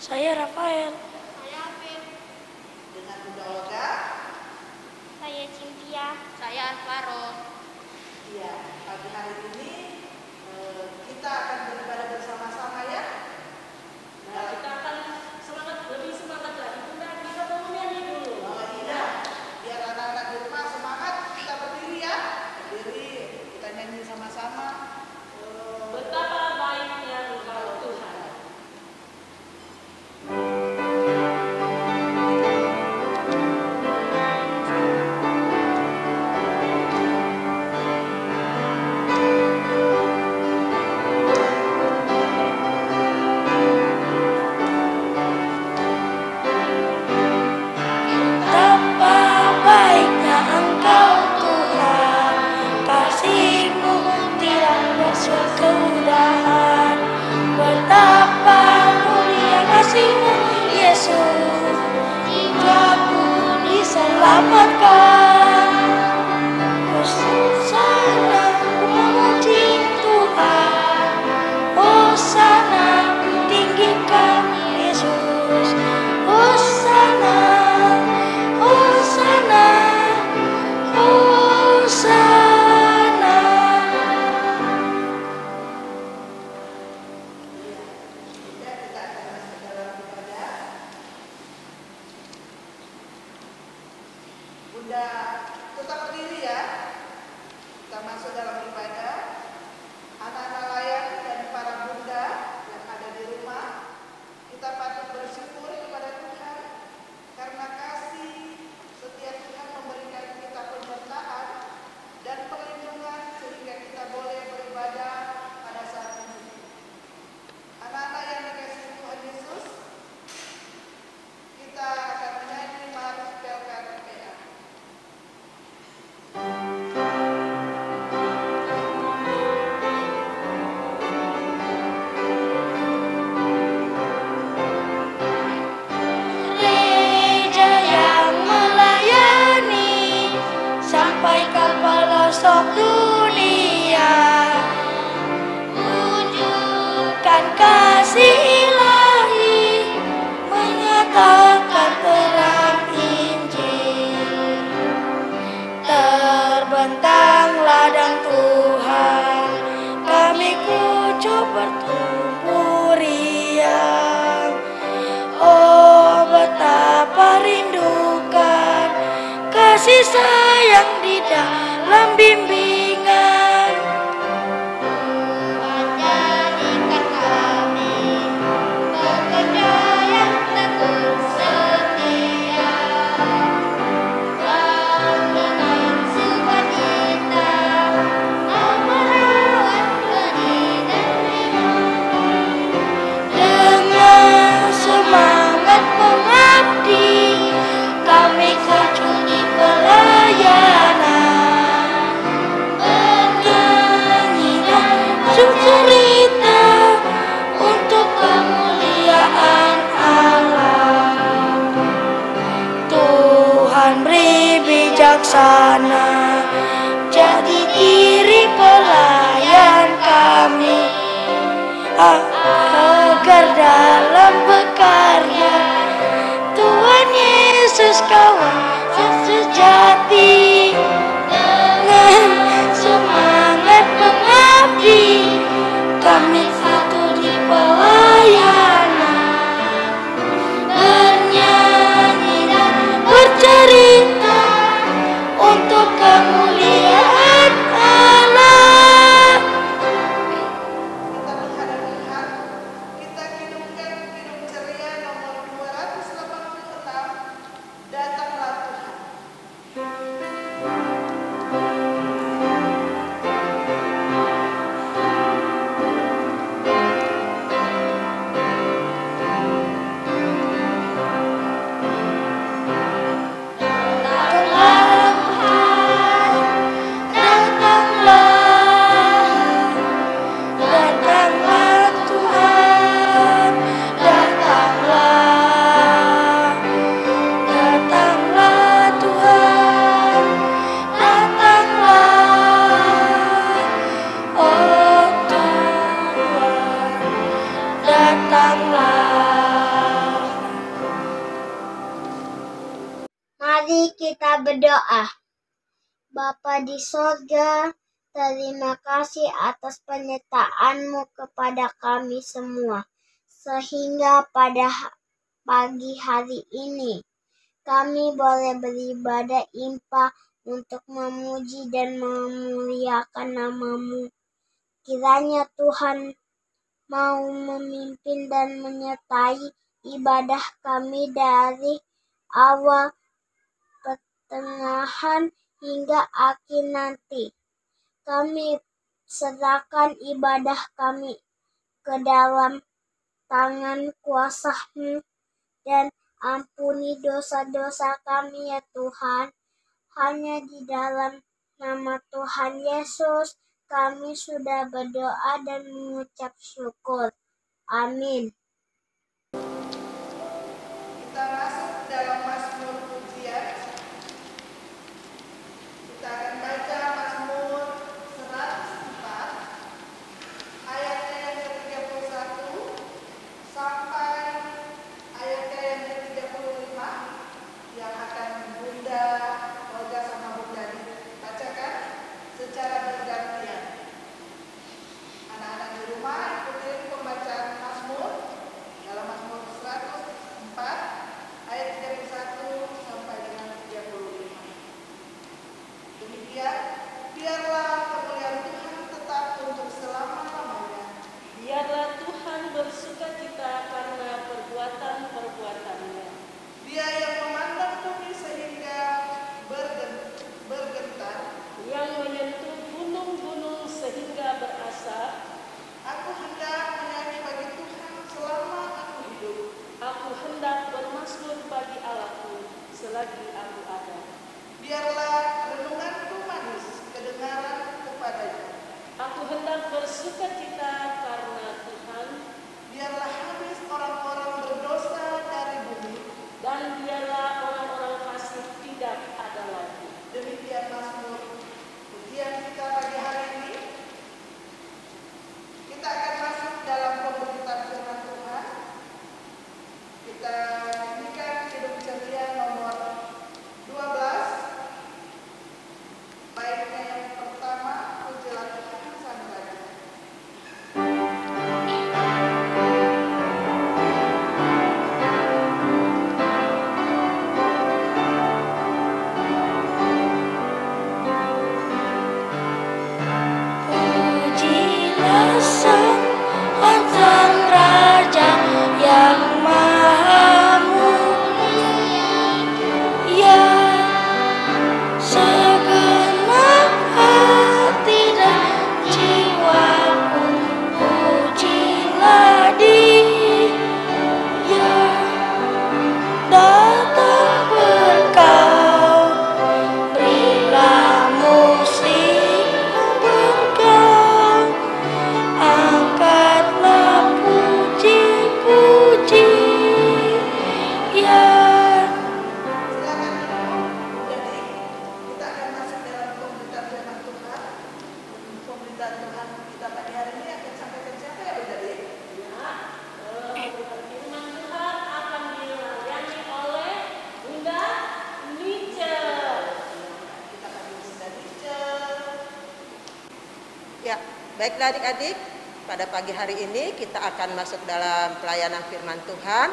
Saya Rafael. Saya Afif. Dengan Bunda Olga. Saya Cynthia. Saya Alvaro. Iya, pagi hari ini kita akan beribadah bersama-sama ya. Nah, kita akan lebih semangat lagi. Kita mau nyanyi dulu. Oh iya, biar anak-anak di rumah semangat, kita berdiri ya. Berdiri, kita nyanyi sama-sama. Betapa baiknya Engkau Tuhan. Bunda tetap berdiri ya. Kita masuk dalam ibadah. Anak-anak layan dan para bunda yang ada di rumah, kita patut bersyukur kepada Tuhan karena kasih setia Tuhan memberikan kita penyertaan dan perlindungan sehingga kita boleh beribadah pada saat ini. Anak-anak yang dikasihi Tuhan Yesus, kita akan menyanyi Mari Pelkan PA. Dunia wujudkan kasih ilahi, menyatakan terang Injil. Terbentang ladang Tuhan, kami kucup bertumbuh riang. Oh betapa rindukan kasih sayang di dalam bimbingan. Jadikan kami pekerja yang tekun setia, dengan sukacita merawat benih dan iman. Dengan semangat mengabdi, kami terjun di pelayanan. Bernyanyi dan bercerita untuk kemuliaan Allah. Tuhan beri bijaksana, jadi diri pelayan kami, agar dalam berkarya Tuhan Yesus kawan sejati. Dengan semangat mengabdi, kami satu di pelayanan. Bernyanyi dan bercerita untuk kemuliaan Allah. Kita menghadap Tuhan, kita hidupkan hidup ceria nomor 286, datanglah berdoa. Bapa di sorga, terima kasih atas penyertaan-Mu kepada kami semua. Sehingga pada pagi hari ini, kami boleh beribadah impa untuk memuji dan memuliakan nama-Mu. Kiranya Tuhan mau memimpin dan menyertai ibadah kami dari awal, pertengahan, hingga akhir nanti. Kami serahkan ibadah kami ke dalam tangan kuasa-Mu dan ampuni dosa-dosa kami ya Tuhan. Hanya di dalam nama Tuhan Yesus kami sudah berdoa dan mengucap syukur. Amin. Kita masuk dalam Mazmur pujian. Kita akan baca Mazmur 104 ayatnya yang ke-31 sampai ayatnya yang ke-35 yang akan Bunda Olga sama Bunda dibacakan secara bergantian. Anak-anak di rumah ikutin pembacaan Mazmur dalam Mazmur 104 ayat 31 sampai dengan 35. Demikian, biarlah kemuliaan Tuhan tetap untuk selama-lamanya. Biarlah Tuhan bersukacita karena perbuatan-perbuatannya. Dia yang memandang bumi sehingga bergetar, yang menyentuh gunung-gunung sehingga berasap. Aku hendak menyanyi bagi Tuhan selama aku hidup. Aku hendak bermazmur bagi Allahku selagi aku ada. Biarlah renunganku manis kedengaran kepadanya. Aku hendak bersukacita karena Tuhan. Biarlah habis orang-orang berdosa dari bumi, dan biarlah orang-orang fasik tidak ada lagi. Demikian Mazmur pujian kita pagi hari ini. Kita akan masuk dalam pemberitaan firman Tuhan. Kita nyanyikan Hidup Ceria nomor 12. Baiknya yang pertama, pujilah Tuhan Sang Raja. Pujilah Sang Raja yang maha mulia, yang segenap hati dan jiwaku. Pujilah Dia datang berkau, berilah musik berkau, angkatlah puji-pujian. Silakan duduk. Jadi kita akan masuk dalam pemberitaan firman Tuhan. Pemberitaan Tuhan kita pagi hari ini akan sampaikan siapa ya Bu Jadi? Firman Tuhan akan dilayani oleh Bunda Nice. Kita panggil Bunda Nicel. Ya, baiklah adik-adik, pada pagi hari ini kita akan masuk dalam pelayanan firman Tuhan.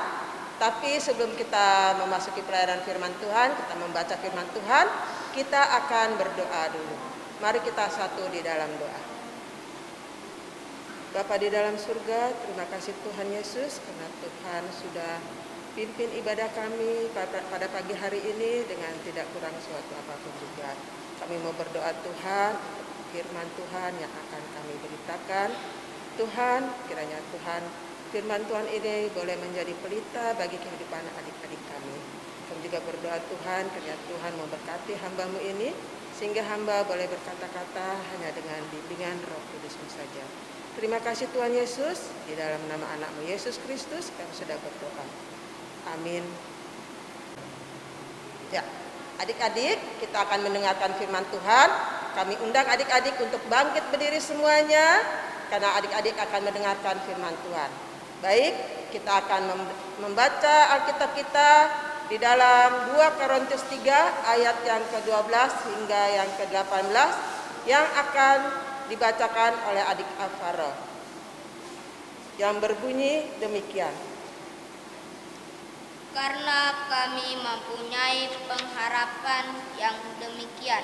Tapi sebelum kita memasuki pelayanan firman Tuhan, kita membaca firman Tuhan, kita akan berdoa dulu. Mari kita satu di dalam doa. Bapa di dalam surga, terima kasih Tuhan Yesus karena Tuhan sudah pimpin ibadah kami pada pagi hari ini dengan tidak kurang suatu apapun juga. Kami mau berdoa Tuhan untuk firman Tuhan yang akan kami beritakan. Tuhan, kiranya Tuhan, firman Tuhan ini boleh menjadi pelita bagi kehidupan adik-adik kami. Kami juga berdoa Tuhan, kiranya Tuhan memberkati hamba-Mu ini, sehingga hamba boleh berkata-kata hanya dengan bimbingan Roh Kudus-Mu saja. Terima kasih Tuhan Yesus, di dalam nama anak-Mu Yesus Kristus kami sudah berdoa. Amin. Ya, adik-adik, kita akan mendengarkan firman Tuhan. Kami undang adik-adik untuk bangkit berdiri semuanya, karena adik-adik akan mendengarkan firman Tuhan. Baik, kita akan membaca Alkitab kita di dalam 2 Korintus 3 ayat yang ke-12 hingga yang ke-18 yang akan dibacakan oleh adik Alvaro, yang berbunyi demikian. Karena kami mempunyai pengharapan yang demikian,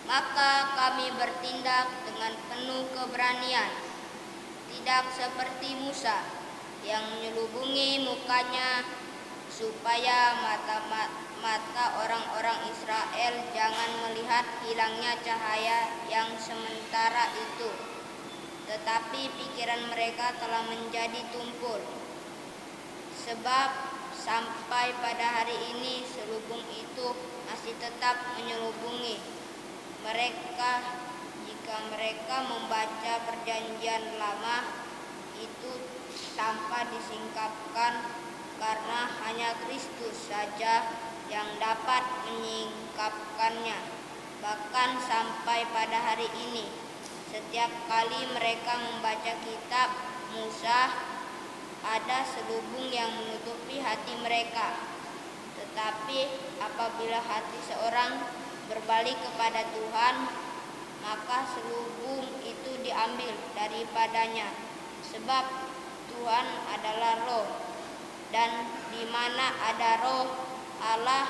maka kami bertindak dengan penuh keberanian, tidak seperti Musa yang menyelubungi mukanya supaya mata orang-orang Israel jangan melihat hilangnya cahaya yang sementara itu, tetapi pikiran mereka telah menjadi tumpul. Sebab sampai pada hari ini selubung itu masih tetap menyelubungi mereka. Jika mereka membaca perjanjian lama itu tanpa disingkapkan, karena hanya Kristus saja yang dapat menyingkapkannya. Bahkan sampai pada hari ini, setiap kali mereka membaca kitab Musa, ada selubung yang menutupi hati mereka. Tetapi apabila hati seorang berbalik kepada Tuhan, maka selubung itu diambil daripadanya. Sebab Tuhan adalah Roh, dan di mana ada Roh Allah,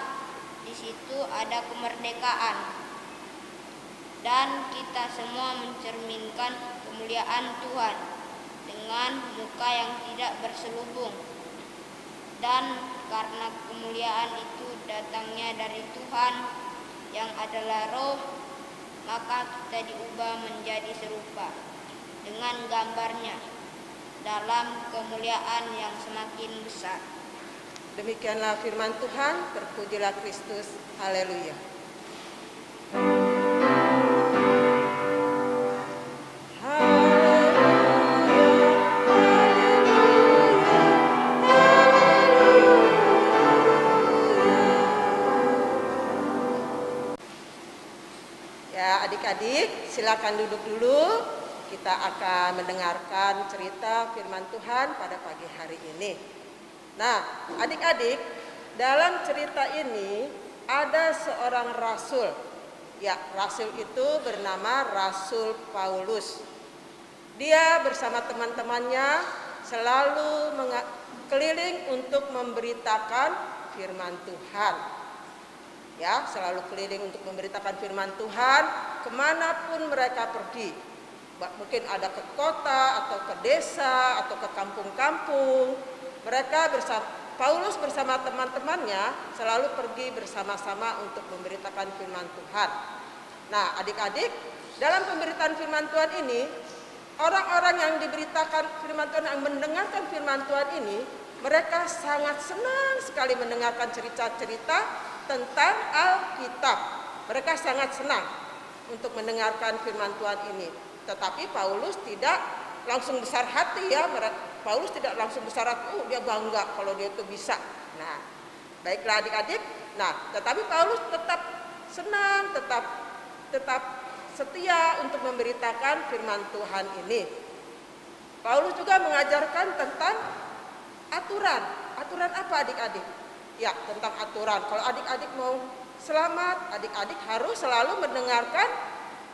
di situ ada kemerdekaan. Dan kita semua mencerminkan kemuliaan Tuhan dengan muka yang tidak berselubung. Dan karena kemuliaan itu datangnya dari Tuhan yang adalah Roh, maka kita diubah menjadi serupa dengan gambarnya dalam kemuliaan yang semakin besar. Demikianlah firman Tuhan, terpujilah Kristus. Haleluya. Ya, adik-adik, silakan duduk dulu. Kita akan mendengarkan cerita firman Tuhan pada pagi hari ini. Nah, adik-adik, dalam cerita ini ada seorang rasul. Ya, rasul itu bernama Rasul Paulus. Dia bersama teman-temannya selalu keliling untuk memberitakan firman Tuhan. Ya, selalu keliling untuk memberitakan firman Tuhan kemanapun mereka pergi. Mungkin ada ke kota atau ke desa atau ke kampung-kampung. Paulus bersama teman-temannya selalu pergi bersama-sama untuk memberitakan firman Tuhan. Nah, adik-adik, dalam pemberitaan firman Tuhan ini, orang-orang yang diberitakan firman Tuhan, yang mendengarkan firman Tuhan ini, mereka sangat senang sekali mendengarkan cerita-cerita tentang Alkitab. Mereka sangat senang untuk mendengarkan firman Tuhan ini. Tetapi Paulus tidak langsung besar hati ya. Paulus tidak langsung besar hati, dia bangga kalau dia itu bisa. Nah, baiklah adik-adik. Nah, tetapi Paulus tetap senang, tetap setia untuk memberitakan firman Tuhan ini. Paulus juga mengajarkan tentang aturan. Aturan apa adik-adik? Ya, tentang aturan. Kalau adik-adik mau selamat, adik-adik harus selalu mendengarkan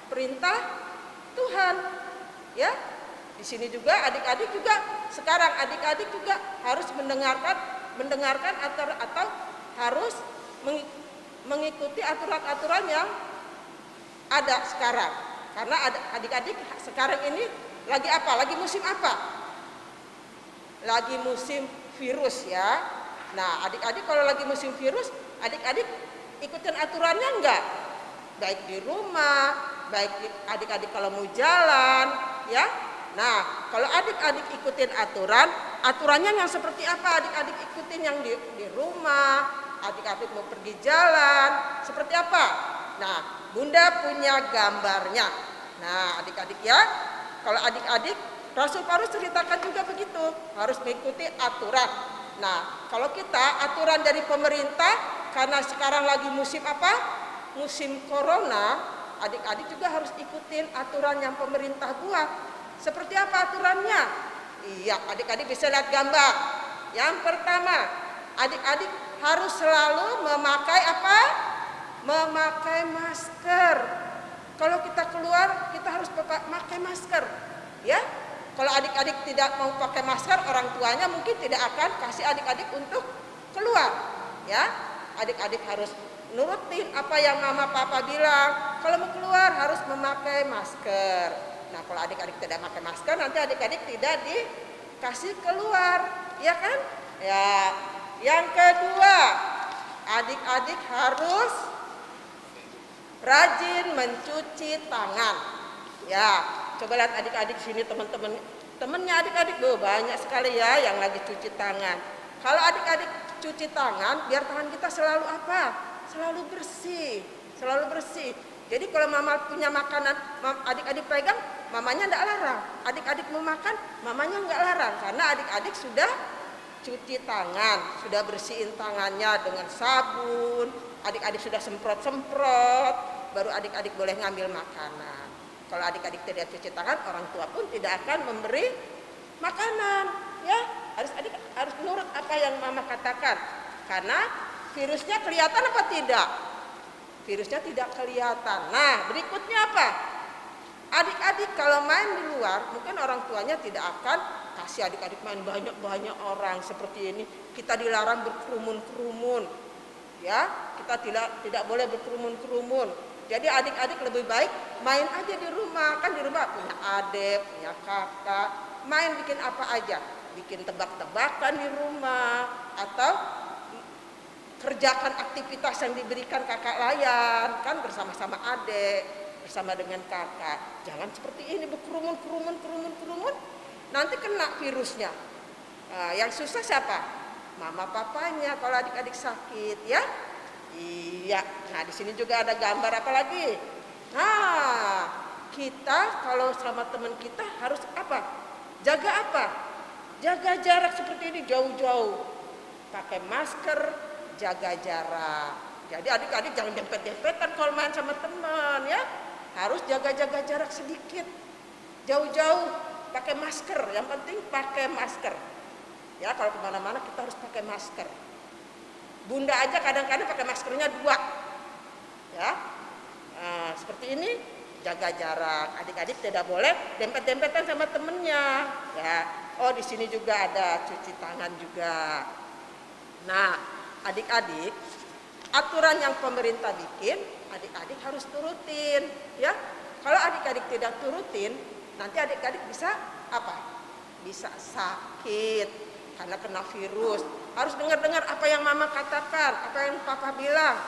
perintah Tuhan. Ya, di sini juga adik-adik juga sekarang adik-adik juga harus mendengarkan atau harus mengikuti aturan-aturan yang ada sekarang. Karena adik-adik sekarang ini lagi apa? Lagi musim apa? Lagi musim virus ya. Nah, adik-adik kalau lagi musim virus, adik-adik ikutin aturannya enggak? Baik di rumah, baik adik-adik kalau mau jalan, ya. Nah, kalau adik-adik ikutin aturannya yang seperti apa? Adik-adik ikutin yang di rumah, adik-adik mau pergi jalan, seperti apa? Nah, Bunda punya gambarnya. Nah, adik-adik ya, kalau adik-adik, Rasul Paulus ceritakan juga begitu, harus mengikuti aturan. Nah, kalau kita aturan dari pemerintah, karena sekarang lagi musim apa? Musim corona, adik-adik juga harus ikutin aturan yang pemerintah buat. Seperti apa aturannya? Iya, adik-adik bisa lihat gambar. Yang pertama, adik-adik harus selalu memakai apa? Memakai masker. Kalau kita keluar, kita harus pakai masker, ya. Kalau adik-adik tidak mau pakai masker, orang tuanya mungkin tidak akan kasih adik-adik untuk keluar, ya. Adik-adik harus nurutin apa yang mama papa bilang. Kalau mau keluar harus memakai masker. Nah, kalau adik-adik tidak pakai masker, nanti adik-adik tidak dikasih keluar, ya kan? Ya. Yang kedua, adik-adik harus rajin mencuci tangan. Ya, coba lihat adik-adik sini, temennya adik-adik, banyak sekali ya yang lagi cuci tangan. Kalau adik-adik cuci tangan, biar tangan kita selalu apa? Selalu bersih, selalu bersih. Jadi kalau mama punya makanan, adik-adik pegang, mamanya enggak larang. Adik-adik mau makan, mamanya enggak larang, karena adik-adik sudah cuci tangan, sudah bersihin tangannya dengan sabun. Adik-adik sudah semprot-semprot, baru adik-adik boleh ngambil makanan. Kalau adik-adik tidak cuci tangan, orang tua pun tidak akan memberi makanan, ya. Adik harus nurut apa yang mama katakan, karena virusnya kelihatan apa tidak? Virusnya tidak kelihatan. Nah, berikutnya apa? Adik-adik kalau main di luar, mungkin orang tuanya tidak akan kasih adik-adik main banyak-banyak orang seperti ini. Kita dilarang berkerumun-kerumun, ya. Kita tidak boleh berkerumun-kerumun. Jadi adik-adik lebih baik main aja di rumah. Kan di rumah punya adik, punya kakak, main bikin apa aja, bikin tebak-tebakan di rumah, atau kerjakan aktivitas yang diberikan kakak layan, kan bersama-sama adik, bersama dengan kakak. Jangan seperti ini berkerumun, nanti kena virusnya. Nah, yang susah siapa? Mama papanya kalau adik-adik sakit, ya. Iya. Nah, di sini juga ada gambar apa lagi? Nah, kita kalau sama teman kita harus apa? Jaga apa? Jaga jarak seperti ini, jauh-jauh. Pakai masker, jaga jarak. Jadi adik-adik jangan dempet-dempetan kalau main sama teman, ya. Harus jaga-jaga jarak sedikit. Jauh-jauh pakai masker. Yang penting pakai masker. Ya, kalau kemana-mana kita harus pakai masker. Bunda aja kadang-kadang pakai maskernya 2, ya. Nah, seperti ini, jaga jarak. Adik-adik tidak boleh dempet-dempetan sama temennya, ya. Oh, di sini juga ada cuci tangan juga. Nah, adik-adik, aturan yang pemerintah bikin, adik-adik harus turutin, ya. Kalau adik-adik tidak turutin, nanti adik-adik bisa apa? Bisa sakit karena kena virus. Harus dengar-dengar apa yang mama katakan, apa yang papa bilang.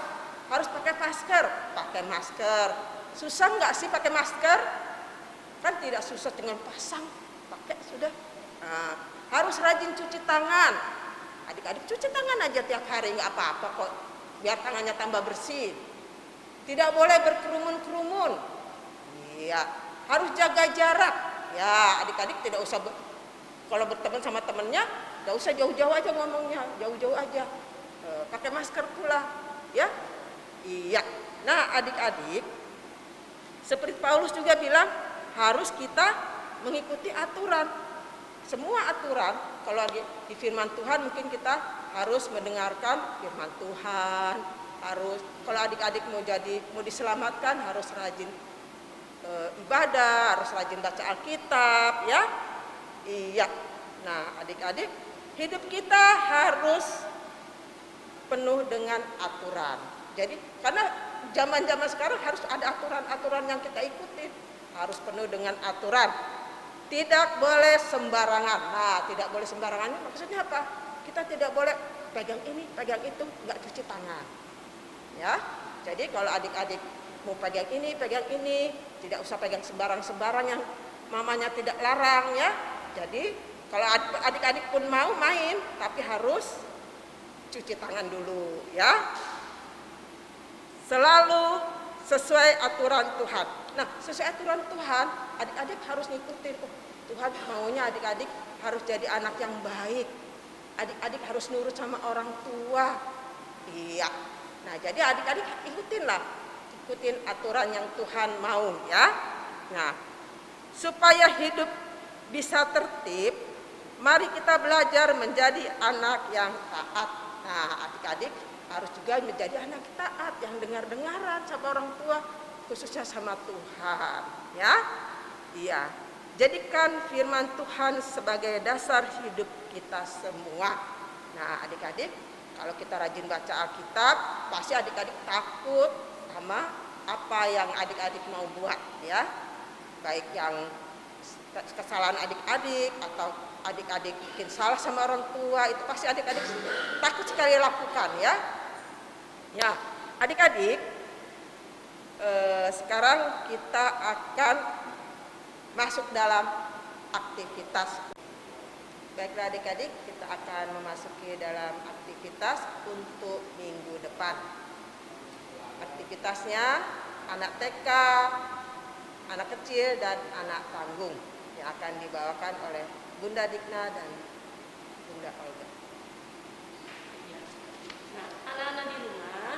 Harus pakai masker, pakai masker. Susah nggak sih pakai masker? Kan tidak susah, dengan pasang, pakai sudah. Nah, harus rajin cuci tangan. Adik-adik cuci tangan aja tiap hari, nggak apa-apa kok. Biar tangannya tambah bersih. Tidak boleh berkerumun-kerumun. Iya, harus jaga jarak. Ya, adik-adik tidak usah kalau berteman sama temennya, gak usah jauh-jauh aja ngomongnya, jauh-jauh aja. Pakai masker pula, ya. Iya. Nah, adik-adik, seperti Paulus juga bilang, harus kita mengikuti aturan. Semua aturan, kalau di firman Tuhan mungkin kita harus mendengarkan firman Tuhan. Harus, kalau adik-adik mau diselamatkan, harus rajin ibadah, harus rajin baca Alkitab, ya. Iya. Nah, adik-adik, hidup kita harus penuh dengan aturan. Jadi, karena zaman-zaman sekarang harus ada aturan-aturan yang kita ikuti. Harus penuh dengan aturan. Tidak boleh sembarangan. Nah, tidak boleh sembarangan maksudnya apa? Kita tidak boleh pegang ini, pegang itu, nggak cuci tangan. Ya. Jadi, kalau adik-adik mau pegang ini, tidak usah pegang sembarang-sembarang yang mamanya tidak larang, ya. Jadi kalau adik-adik pun mau main, tapi harus cuci tangan dulu, ya. Selalu sesuai aturan Tuhan. Nah, sesuai aturan Tuhan, adik-adik harus ngikutin. Oh, Tuhan maunya adik-adik harus jadi anak yang baik. Adik-adik harus nurut sama orang tua. Iya. Nah, jadi adik-adik ikutin aturan yang Tuhan mau, ya. Nah, supaya hidup bisa tertib, mari kita belajar menjadi anak yang taat. Nah, adik-adik harus juga menjadi anak taat yang dengar-dengaran sama orang tua, khususnya sama Tuhan, ya. Iya. Jadikan firman Tuhan sebagai dasar hidup kita semua. Nah, adik-adik, kalau kita rajin baca Alkitab, pasti adik-adik takut sama apa yang adik-adik mau buat, ya. Baik yang kesalahan adik-adik atau adik-adik bikin salah sama orang tua, itu pasti adik-adik takut sekali lakukan, ya. Ya, adik-adik, sekarang kita akan masuk dalam aktivitas. Baiklah adik-adik, kita akan memasuki dalam aktivitas untuk minggu depan. Aktivitasnya anak TK, anak kecil, dan anak tanggung yang akan dibawakan oleh Bunda Dikna dan Bunda Olga. Nah, anak-anak di rumah,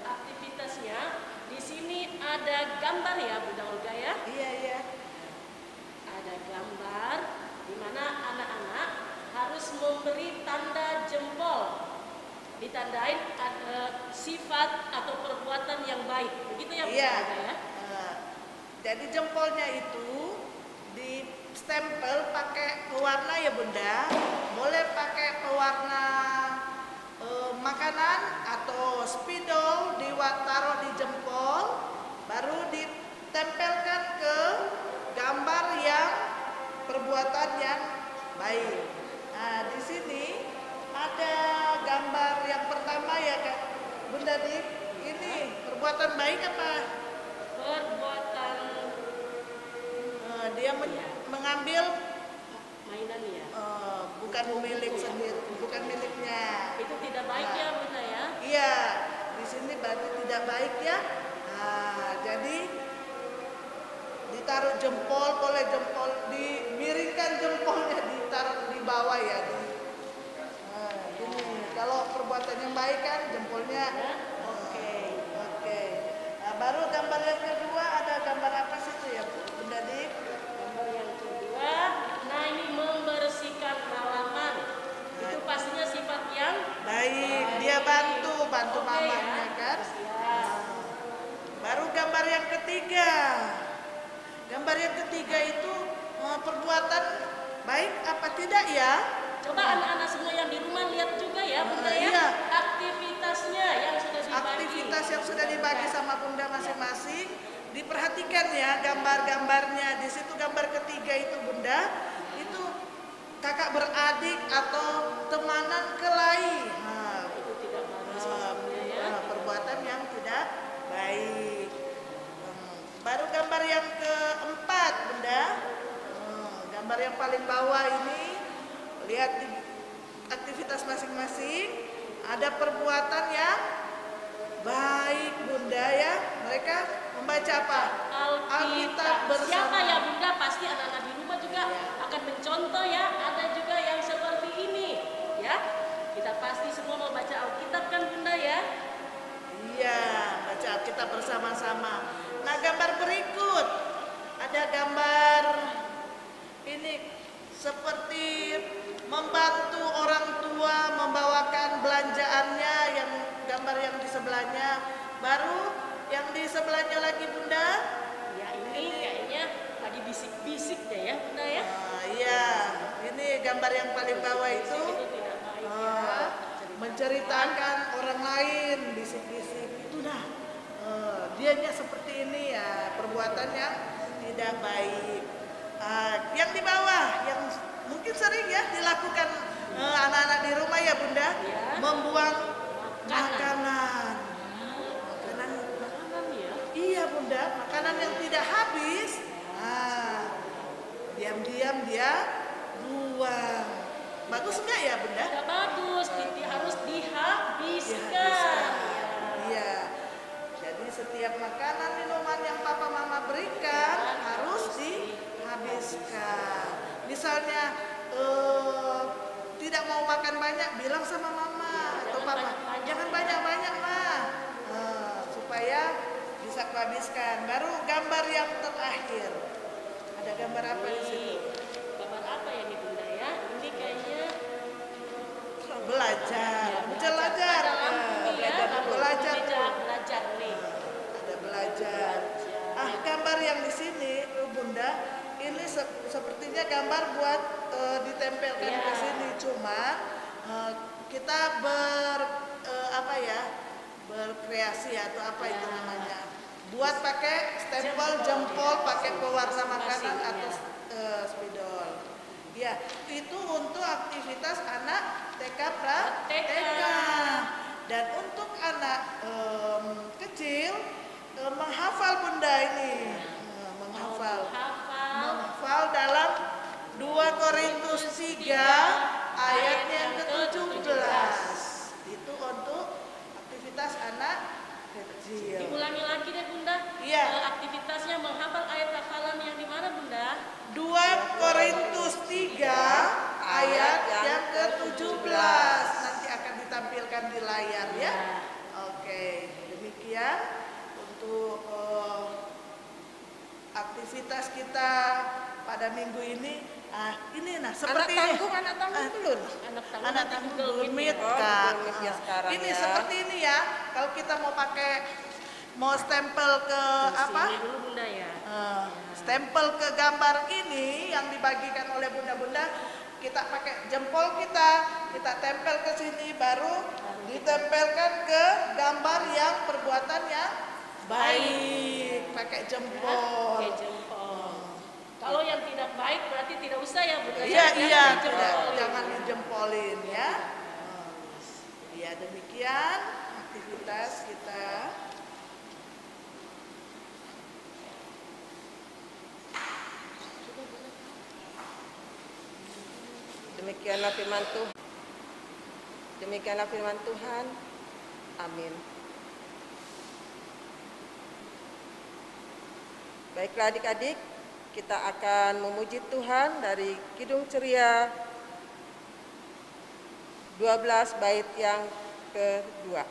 aktivitasnya di sini ada gambar ya, Bunda Olga ya. Iya, iya. Ada gambar di mana anak-anak harus memberi tanda jempol, ditandain sifat atau perbuatan yang baik, begitu ya, Bunda Iya. Olga ya. Jadi jempolnya itu di stempel pakai pewarna ya Bunda. Boleh pakai pewarna makanan atau spidol, taruh di jempol, baru ditempelkan ke gambar yang perbuatan yang baik. Nah, di sini ada gambar yang pertama ya Kak Bunda Dik. Ini perbuatan baik apa? Perbuatan Dia mengambil mainan ya. bukan milik sendiri, bukan miliknya. Itu tidak baik ya, Bunda ya. Iya, di sini berarti tidak baik ya. Nah, jadi ditaruh jempol, boleh jempol dimiringkan jempolnya ditaruh di bawah ya. Nah, gini. Kalau perbuatan yang baik kan jempolnya. Oke. Nah, baru gambar yang kedua ada gambar apa sih itu ya, Bunda Dik? Gambar yang kedua, nah ini membersihkan halaman. Itu pastinya sifat yang Baik, dia bantu Oke mamanya ya. kan. Siap. Baru gambar yang ketiga. Gambar yang ketiga itu perbuatan baik apa tidak ya? Coba anak-anak semua yang di rumah lihat juga ya, Bunda ya. Iya. Aktivitasnya yang sudah dibagi. Aktivitas yang sudah dibagi sama Bunda masing-masing. Diperhatikan ya gambar-gambarnya. Di situ gambar ketiga itu Bunda, itu kakak beradik atau temanan kelahi. Nah, Itu tidak bagus maksudnya ya. perbuatan yang tidak baik. Baru gambar yang keempat Bunda. Gambar yang paling bawah ini, lihat di aktivitas masing-masing ada perbuatan yang baik Bunda ya. Mereka membaca apa? Alkitab bersama. Siapa ya Bunda? Pasti anak-anak di rumah juga akan mencontoh ya. Ada juga yang seperti ini ya. Kita pasti semua mau baca Alkitab kan Bunda ya. Iya, baca Alkitab bersama-sama. Nah, gambar berikut ada gambar ini seperti membantu orang tua membawakan belanjaannya, yang gambar yang di sebelahnya. Baru yang di sebelahnya lagi Bunda. Ya ini kayaknya lagi bisik-bisiknya ya Bunda ya. Iya, ini gambar yang paling bawah itu Itu tidak baik ya. menceritakan orang lain, bisik-bisik itu dah. Dianya seperti ini ya, perbuatan yang tidak baik. Yang di bawah, yang mungkin sering ya dilakukan anak-anak di rumah ya Bunda, Ya. membuang makanan. Makanan ya. Iya Bunda, makanan yang tidak habis. Diam-diam dia buang. Bagus enggak ya Bunda? Tidak bagus, harus dihabiskan. Iya. Jadi setiap makanan minuman yang papa mama berikan harus dihabiskan. Misalnya tidak mau makan banyak, bilang sama mama atau papa, jangan banyak-banyak mah, supaya bisa kuhabiskan. Baru gambar yang terakhir. Ada gambar apa di situ? Gambar apa ya nih Bunda ya? Ini kayaknya Belajar. yang di sini, Bunda, ini sepertinya gambar buat ditempelkan ke sini. Cuma kita berkreasi atau apa itu namanya. Buat pakai stempel jempol, pakai pewarna makanan atau spidol. Ya, itu untuk aktivitas anak TK praktika. Dan untuk anak kecil menghafal Bunda ini. Menghafal dalam 2 Korintus 3 ayat yang ke-17. Itu untuk aktivitas anak kecil. Diulangi lagi deh Bunda. Iya. Aktivitasnya menghafal ayat hafalan yang di mana Bunda? 2 Korintus 3 ayat yang ke-17. Nanti akan ditampilkan di layar ya. Oke, demikian untuk aktivitas kita pada minggu ini. Seperti anak tanggung belum? anak tanggung Google Meet Oh, Kak. Google Meet ya sekarang Ini ya. seperti ini ya. Kalau kita mau stempel ke apa? Sini dulu Bunda ya. Stempel ke gambar ini yang dibagikan oleh bunda-bunda, kita pakai jempol kita tempel ke sini, baru ditempelkan ke gambar yang perbuatannya baik, pakai jempol. Pakai jempol. Kalau yang tidak baik berarti tidak usah ya Bunda. Iya, jangan dijempolin ya. Ya, demikian aktivitas kita. Demikianlah firman Tuhan. Demikianlah firman Tuhan. Amin. Baiklah adik-adik, kita akan memuji Tuhan dari Kidung Ceria 12 bait yang kedua.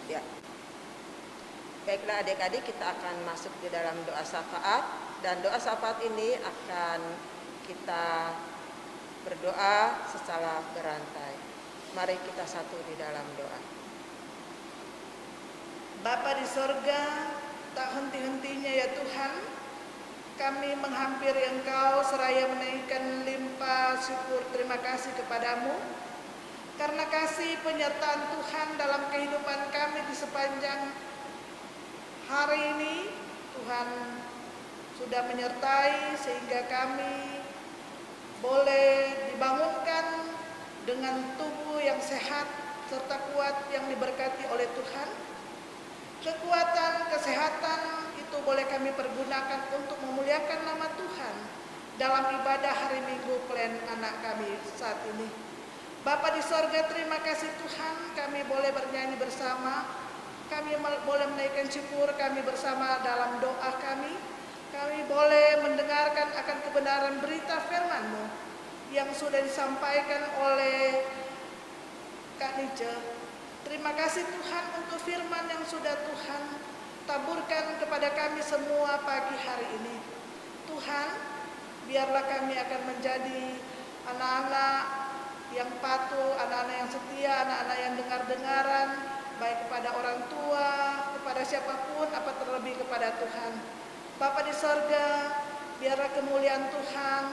Ya. Baiklah adik-adik, kita akan masuk di dalam doa syafaat, dan doa syafaat ini akan kita berdoa secara berantai. Mari kita satu di dalam doa. Bapa di sorga, tak henti-hentinya ya Tuhan, kami menghampiri Engkau seraya menaikkan limpah syukur terima kasih kepadamu, karena kasih penyertaan Tuhan dalam kehidupan kami di sepanjang hari ini. Tuhan sudah menyertai sehingga kami boleh dibangunkan dengan tubuh yang sehat serta kuat yang diberkati oleh Tuhan. Kekuatan, kesehatan itu boleh kami pergunakan untuk memuliakan nama Tuhan dalam ibadah hari Minggu plan anak kami saat ini. Bapa di sorga, terima kasih Tuhan, kami boleh bernyanyi bersama, kami boleh menaikkan syukur kami bersama dalam doa kami boleh mendengarkan akan kebenaran berita firman-Mu yang sudah disampaikan oleh Kak Nice. Terima kasih Tuhan untuk firman yang sudah Tuhan taburkan kepada kami semua pagi hari ini. Tuhan, biarlah kami akan menjadi anak-anak yang patuh, anak-anak yang setia, anak-anak yang dengar-dengaran, baik kepada orang tua, kepada siapapun, apa terlebih kepada Tuhan. Bapa di sorga, biarlah kemuliaan Tuhan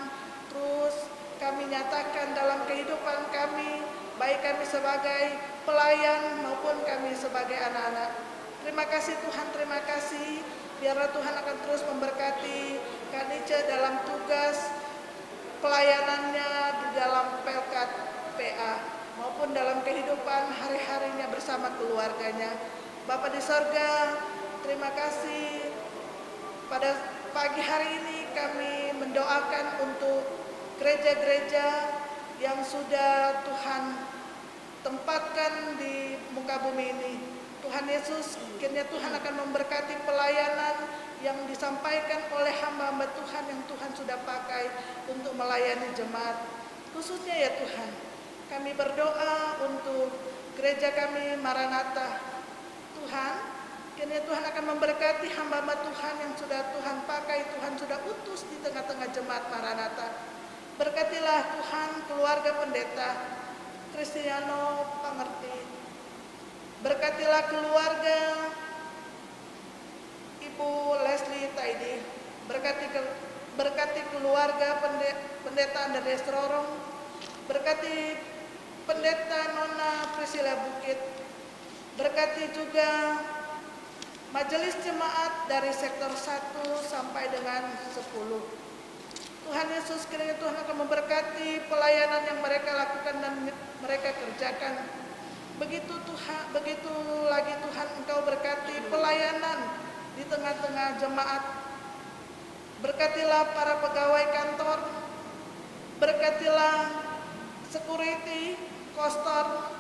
terus kami nyatakan dalam kehidupan kami, baik kami sebagai pelayan maupun kami sebagai anak-anak. Terima kasih Tuhan, terima kasih. Biarlah Tuhan akan terus memberkati Kak Nice dalam tugas pelayanannya di dalam Pelkat PA maupun dalam kehidupan hari-harinya bersama keluarganya. Bapa di sorga, terima kasih. Pada pagi hari ini kami mendoakan untuk gereja-gereja yang sudah Tuhan tempatkan di muka bumi ini. Tuhan Yesus, kiranya Tuhan akan memberkati pelayanan yang disampaikan oleh hamba-hamba Tuhan yang Tuhan sudah pakai untuk melayani jemaat. Khususnya ya Tuhan, kami berdoa untuk gereja kami Maranatha. Tuhan, kiranya Tuhan akan memberkati hamba-hamba Tuhan yang sudah Tuhan pakai, Tuhan sudah utus di tengah-tengah jemaat Maranatha. Berkatilah Tuhan keluarga pendeta Kristiano Pangerti. Berkatilah keluarga Ibu Leslie Taidi. Berkati keluarga pendeta Andreas Rorong. Berkati pendeta Nona Priscilla Bukit. Berkati juga majelis jemaat dari sektor 1 sampai dengan 10. Tuhan Yesus, kiranya Tuhan akan memberkati pelayanan yang mereka lakukan dan mereka kerjakan. Begitu lagi Tuhan, Engkau berkati pelayanan di tengah-tengah jemaat. Berkatilah para pegawai kantor, berkatilah security, kostor,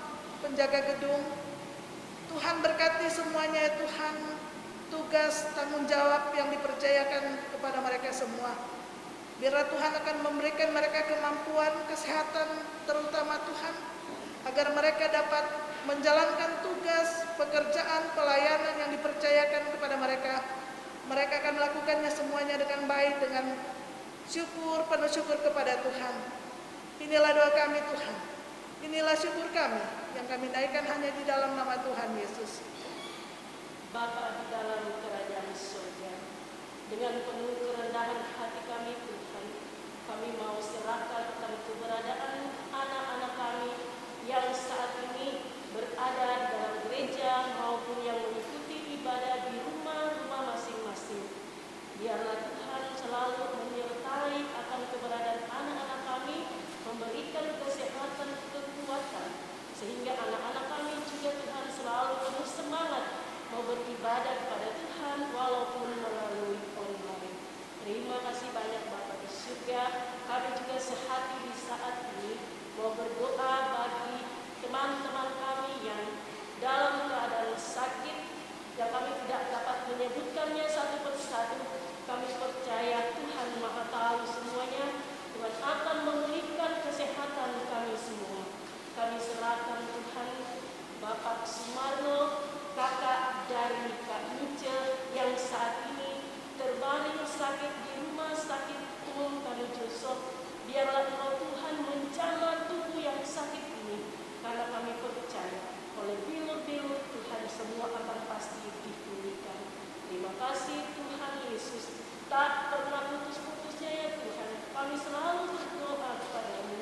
penjaga gedung. Tuhan berkati semuanya ya Tuhan, tugas tanggung jawab yang dipercayakan kepada mereka semua. Biarlah Tuhan akan memberikan mereka kemampuan, kesehatan, terutama Tuhan, agar mereka dapat menjalankan tugas, pekerjaan, pelayanan yang dipercayakan kepada mereka. Mereka akan melakukannya semuanya dengan baik, dengan syukur, penuh syukur kepada Tuhan. Inilah doa kami Tuhan. Inilah syukur kami yang kami naikkan hanya di dalam nama Tuhan Yesus. Bapa di dalam kerajaan surga, dengan penuh kerendahan hati kami Tuhan, kami mau serahkan tentang keberadaan anak-anak kami yang saat ini berada dalam gereja maupun yang mengikuti ibadah di rumah-rumah masing-masing. Biarlah Tuhan selalu menyertai akan keberadaan anak-anak kami, memberikan kesehatan, kekuatan, sehingga anak-anak kami juga Tuhan selalu penuh semangat mau beribadah kepada Tuhan walaupun melalui online. Terima kasih banyak Bapa di surga. Kami juga sehati di saat ini mau berdoa bagi teman-teman kami yang dalam keadaan sakit, yang kami tidak dapat menyebutkannya satu persatu. Kami percaya Tuhan Maha Tahu semuanya. Tuhan akan memulihkan kesehatan kami semua. Kami serahkan Tuhan Bapak Sumarno, kakak dari Kak Mice yang saat ini terbaring sakit di rumah sakit umum kami Joseph. Biarlah Engkau Tuhan menjamah tubuh yang sakit ini, karena kami percaya oleh bilur-bilur Tuhan semua akan pasti dipulihkan. Terima kasih Tuhan Yesus, tak pernah putus-putusnya ya Tuhan. Kami selalu berdoa kepadamu.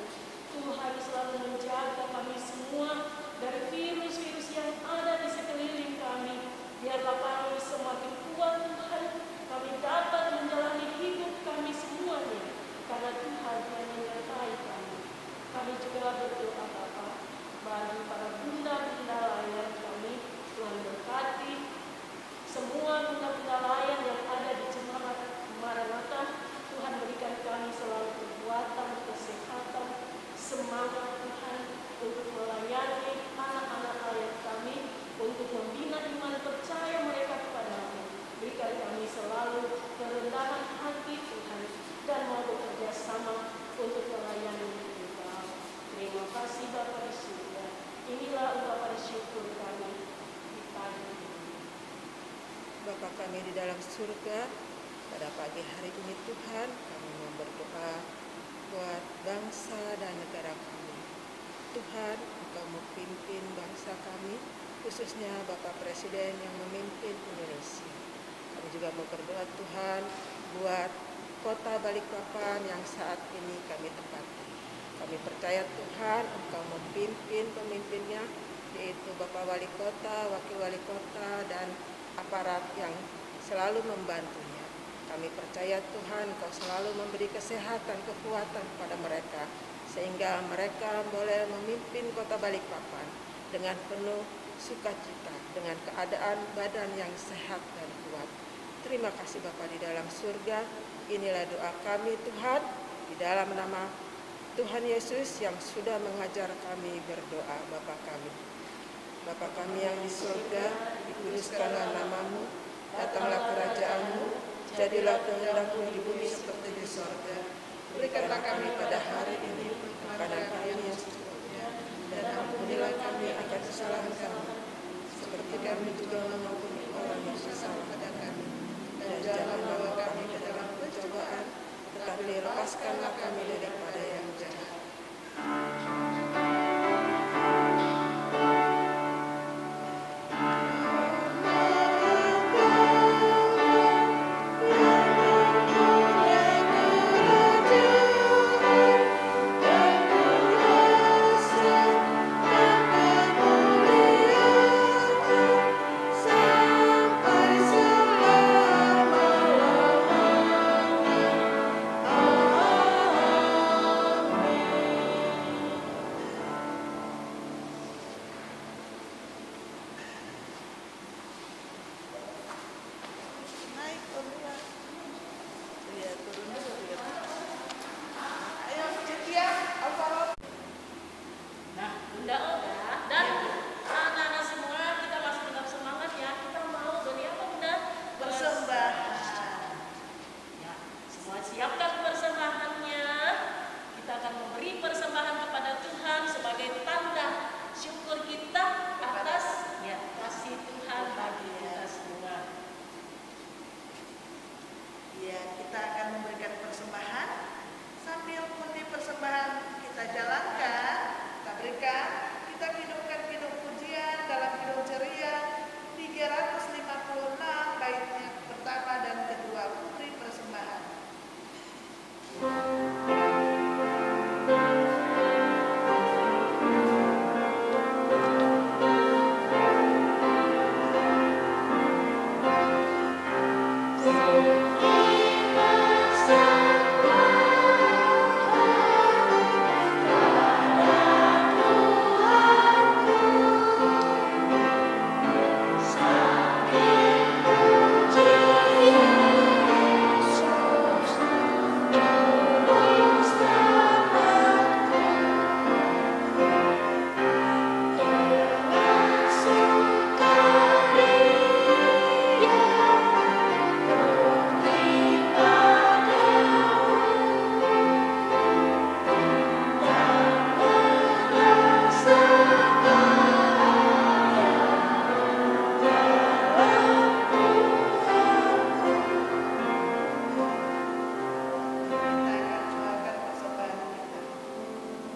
Tuhan selalu menjaga kami semua dari virus-virus yang ada di sekeliling kami. Biarlah kami semakin kuat Tuhan. Kami dapat menjalani hidup kami semuanya, karena Tuhan yang menyertai kami. Kami juga berdoa Bapa bagi para bunda-bunda layan kami. Tuhan berkati semua bunda-bunda layan yang ada di jemaat Maranatha. Tuhan berikan kami selalu kekuatan, kesehatan, semangat Tuhan untuk melayani anak-anak layan kami, untuk membina iman percaya mereka kepadamu. Berikan kami selalu kerendahan hati Tuhan dan mau bekerja sama untuk melayani Engkau. Terima kasih Bapa di surga. Inilah ungkapan syukur kami di pagi ini. Bapa kami di dalam surga, pada pagi hari ini Tuhan, kami mau berdoa buat bangsa dan negara kami. Tuhan, Engkau memimpin bangsa kami, khususnya Bapak Presiden yang memimpin Indonesia. Kami juga mau berdoa Tuhan buat kota Balikpapan yang saat ini kami tempati. Kami percaya Tuhan Engkau memimpin pemimpinnya, yaitu Bapak Wali Kota, Wakil Wali Kota, dan aparat yang selalu membantunya. Kami percaya Tuhan Kau selalu memberi kesehatan, kekuatan pada mereka, sehingga mereka boleh memimpin kota Balikpapan dengan penuh sukacita, dengan keadaan badan yang sehat dan kuat. Terima kasih Bapa di dalam surga. Inilah doa kami Tuhan, di dalam nama Tuhan Yesus yang sudah mengajar kami berdoa. Bapa kami. Bapa kami yang di surga, dikuduskanlah namamu, datanglah kerajaanmu, jadilah kehendakmu di bumi seperti di surga. Berikanlah kami pada hari ini makanan kami yang secukupnya, dan ampunilah kami akan kesalahan kami, seperti kami juga mengampuni orang yang bersalah pada kami. Dan jangan bawa kami ke dalam pencobaan, tetapi lepaskanlah kami daripada yang jahat.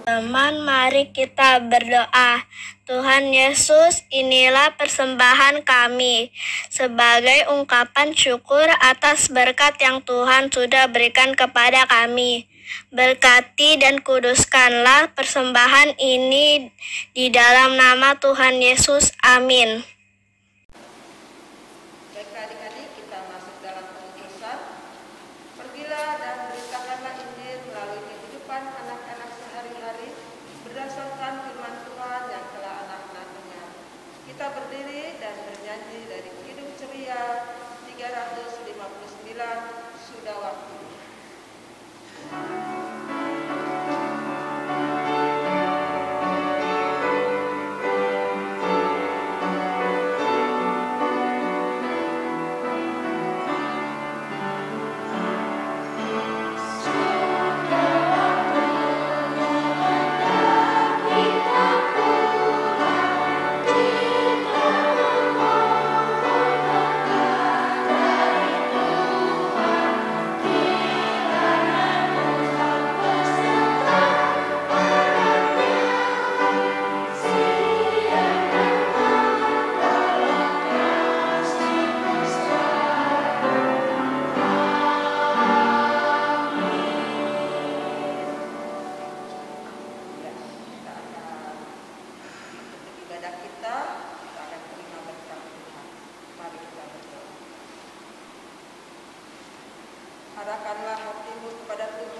Teman, mari kita berdoa. Tuhan Yesus, inilah persembahan kami sebagai ungkapan syukur atas berkat yang Tuhan sudah berikan kepada kami. Berkati dan kuduskanlah persembahan ini di dalam nama Tuhan Yesus. Amin. Baik adik-adik, kita masuk dalam pengutusan. Pergilah dan beritakanlah Injil melalui kehidupan anak-anak sehari-hari berdasarkan firman Tuhan yang telah anak-anak dengar. Kita berdiri dan bernyanyi dari Kidung Ceria 359, Sudah Waktu. arahkanlah hatimu kepada Tuhan